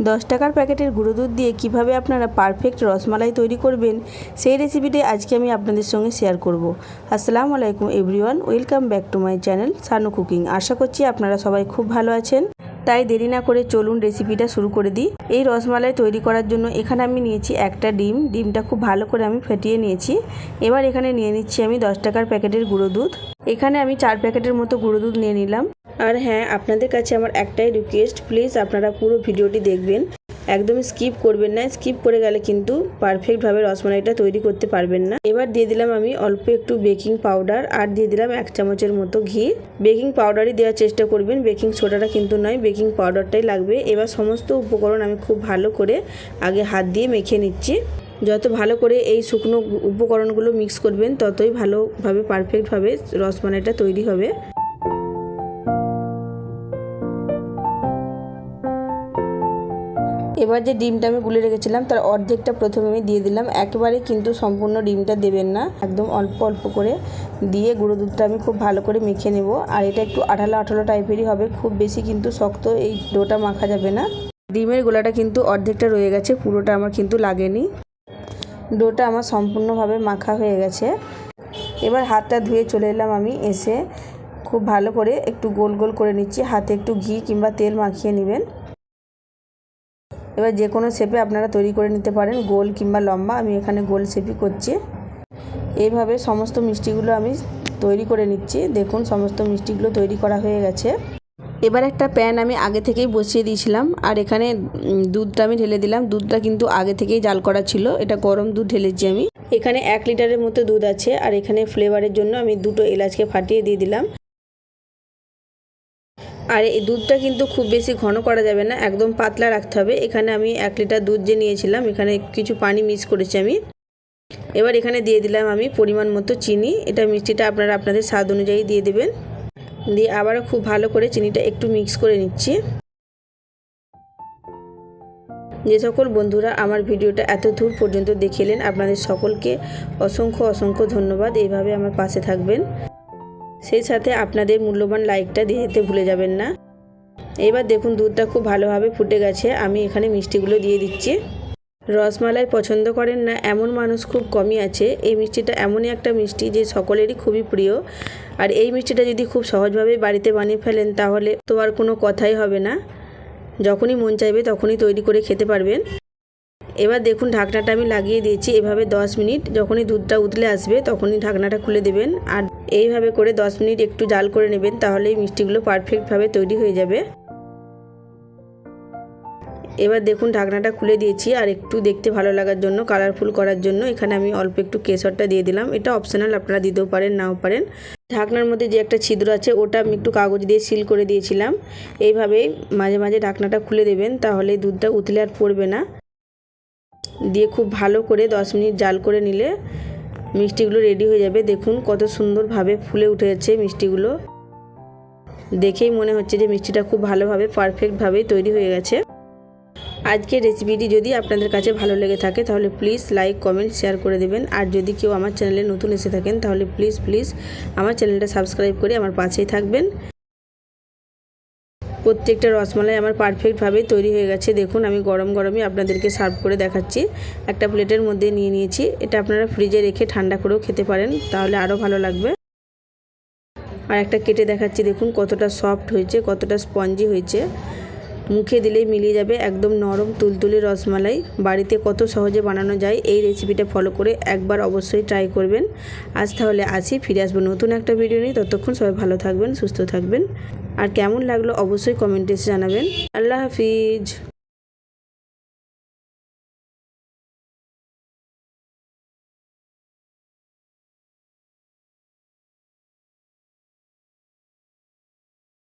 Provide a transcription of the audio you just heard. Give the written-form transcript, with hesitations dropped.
10 টাকার প্যাকেটের গুঁড়ো দুধ দিয়ে কিভাবে আপনারা পারফেক্ট রসমালাই তৈরি করবেন সেই রেসিপিটি আজকে আমি আপনাদের সঙ্গে শেয়ার করব। আসসালামু আলাইকুম everyone, welcome back to my channel Sanu cooking. আশা করছি আপনারা সবাই খুব ভালো আছেন। তাই দেরি না করে চলুন রেসিপিটা শুরু করে দিই। এই রসমালাই তৈরি করার জন্য এখানে আমি নিয়েছি একটা ডিমটা খুব ভালো করে আমি ফেটিয়ে নিয়েছি। এবার এখানে নিয়ে নিচ্ছি আমি 10 টাকার প্যাকেটের গুঁড়ো দুধ। এখানে আমি 4 প্যাকেটের মতো গুঁড়ো দুধ নিয়ে নিলাম। আর হ্যাঁ, আপনাদের কাছে আমার একটাই রিকোয়েস্ট, প্লিজ আপনারা পুরো ভিডিওটি দেখবেন, একদম স্কিপ করবেন না। স্কিপ করে গেলে কিন্তু পারফেক্টভাবে রসমালাইটা তৈরি করতে পারবেন না। এবার দিয়ে দিলাম আমি অল্প একটু বেকিং পাউডার আর দিয়ে দিলাম 1 চামচের মতো ঘি। বেকিং পাউডারই দেওয়ার চেষ্টা করবেন, বেকিং সোডাটা কিন্তু নয়, বেকিং পাউডারটাই লাগবে। এবার সমস্ত উপকরণ আমি খুব ভালো করে আগে হাত দিয়ে মেখে নিচ্ছি। যত ভালো করে এই শুকনো উপকরণগুলো মিক্স করবেন ততই ভালোভাবে পারফেক্টভাবে রসমালাইটা তৈরি হবে। এবার যে ডিমটা আমি গুলে রেখেছিলাম তার অর্ধেকটা প্রথমে আমি দিয়ে দিলাম। একেবারে কিন্তু সম্পূর্ণ ডিমটা দেবেন না, একদম অল্প অল্প করে দিয়ে গুঁড়ো দুধটা আমি খুব ভালো করে মেখে নেব। আর এটা একটু আঠালো আঠালো টাইপেরই হবে, খুব বেশি কিন্তু শক্ত এই ডোটা মাখা যাবে না। ডিমের গোলাটা কিন্তু অর্ধেকটা রয়ে গেছে, পুরোটা আমার কিন্তু লাগেনি। ডোটা আমার সম্পূর্ণভাবে মাখা হয়ে গেছে। এবার হাতটা ধুয়ে চলে এলাম আমি, এসে খুব ভালো করে একটু গোল গোল করে নিচ্ছি। হাতে একটু ঘি কিংবা তেল মাখিয়ে নেবেন। এবার যে কোনো শেপে আপনারা তৈরি করে নিতে পারেন, গোল কিংবা লম্বা। আমি এখানে গোল শেপই করছি। এইভাবে সমস্ত মিষ্টিগুলো আমি তৈরি করে নিচ্ছি। দেখুন সমস্ত মিষ্টিগুলো তৈরি করা হয়ে গেছে। এবার একটা প্যান আমি আগে থেকেই বসিয়ে দিয়েছিলাম আর এখানে দুধটা আমি ঢেলে দিলাম। দুধটা কিন্তু আগে থেকেই জাল করা ছিল, এটা গরম দুধ ঢেলেছি আমি। এখানে 1 লিটারের মতো দুধ আছে আর এখানে ফ্লেভারের জন্য আমি 2টো এলাচকে ফাটিয়ে দিয়ে দিলাম। আর এই দুধটা কিন্তু খুব বেশি ঘন করা যাবে না, একদম পাতলা রাখতে হবে। এখানে আমি 1 লিটার দুধ যে নিয়েছিলাম এখানে কিছু পানি মিক্স করেছি আমি। এবার এখানে দিয়ে দিলাম আমি পরিমাণ মতো চিনি। এটা মিষ্টিটা আপনারা আপনাদের স্বাদ অনুযায়ী দিয়ে দেবেন। দিয়ে আবারও খুব ভালো করে চিনিটা একটু মিক্স করে নিচ্ছি। যে সকল বন্ধুরা আমার ভিডিওটা এত দূর পর্যন্ত দেখলেন আপনাদের সকলকে অসংখ্য অসংখ্য ধন্যবাদ। এইভাবে আমার পাশে থাকবেন, সেই সাথে আপনাদের মূল্যবান লাইকটা দিয়ে দিতে ভুলে যাবেন না। এবার দেখুন দুধটা খুব ভালোভাবে ফুটে গেছে, আমি এখানে মিষ্টিগুলো দিয়ে দিচ্ছি। রসমালাই পছন্দ করেন না এমন মানুষ খুব কমই আছে। এই মিষ্টিটা এমনই একটা মিষ্টি যে সকলেরই খুবই প্রিয়। আর এই মিষ্টিটা যদি খুব সহজভাবে বাড়িতে বানিয়ে ফেলেন তাহলে তো আর কোনো কথাই হবে না, যখনই মন চাইবে তখনই তৈরি করে খেতে পারবেন। এবার দেখুন ঢাকনাটা আমি লাগিয়ে দিয়েছি। এভাবে 10 মিনিট, যখনই দুধটা উতলে আসবে তখনই ঢাকনাটা খুলে দেবেন। আর এইভাবে করে 10 মিনিট একটু জাল করে নেবেন, তাহলে এই মিষ্টিগুলো পারফেক্টভাবে তৈরি হয়ে যাবে। এবার দেখুন ঢাকনাটা খুলে দিয়েছি আর একটু দেখতে ভালো লাগার জন্য, কালারফুল করার জন্য এখানে আমি অল্প একটু কেশরটা দিয়ে দিলাম। এটা অপশনাল, আপনারা দিতেও পারেন নাও পারেন। ঢাকনার মধ্যে যে একটা ছিদ্র আছে ওটা আমি একটু কাগজ দিয়ে সিল করে দিয়েছিলাম। এইভাবেই মাঝে মাঝে ঢাকনাটা খুলে দেবেন, তাহলে দুধটা উতলে আর পড়বে না। দিয়ে খুব ভালো করে 10 মিনিট জাল করে নিলে মিষ্টিগুলো রেডি হয়ে যাবে। দেখুন কত সুন্দরভাবে ফুলে উঠেছে মিষ্টিগুলো, দেখেই মনে হচ্ছে যে মিষ্টিটা খুব ভালোভাবে পারফেক্টভাবেই তৈরি হয়ে গেছে। আজকের রেসিপিটি যদি আপনাদের কাছে ভালো লেগে থাকে তাহলে প্লিজ লাইক কমেন্ট শেয়ার করে দেবেন। আর যদি কেউ আমার চ্যানেলে নতুন এসে থাকেন তাহলে প্লিজ আমার চ্যানেলটা সাবস্ক্রাইব করে আমার পাশেই থাকবেন। প্রত্যেকটা রসমালাই আমার পারফেক্টভাবে তৈরি হয়ে গেছে। দেখুন আমি গরম গরমই আপনাদেরকে সার্ভ করে দেখাচ্ছি। একটা প্লেটের মধ্যে নিয়ে নিয়েছি। এটা আপনারা ফ্রিজে রেখে ঠান্ডা করেও খেতে পারেন, তাহলে আরও ভালো লাগবে। আর একটা কেটে দেখাচ্ছি, দেখুন কতটা সফট হয়েছে, কতটা স্পঞ্জি হয়েছে, মুখে দিলেই মিলিয়ে যাবে। একদম নরম তুলতুলে রসমালাই বাড়িতে কত সহজে বানানো যায়। এই রেসিপিটা ফলো করে একবার অবশ্যই ট্রাই করবেন। আজ তাহলে আসি, ফিরে আসবো নতুন একটা ভিডিও নিয়ে। ততক্ষণ সবাই ভালো থাকবেন, সুস্থ থাকবেন। আর কেমন লাগলো অবশ্যই কমেন্টে এসে জানাবেন। আল্লাহ হাফিজ।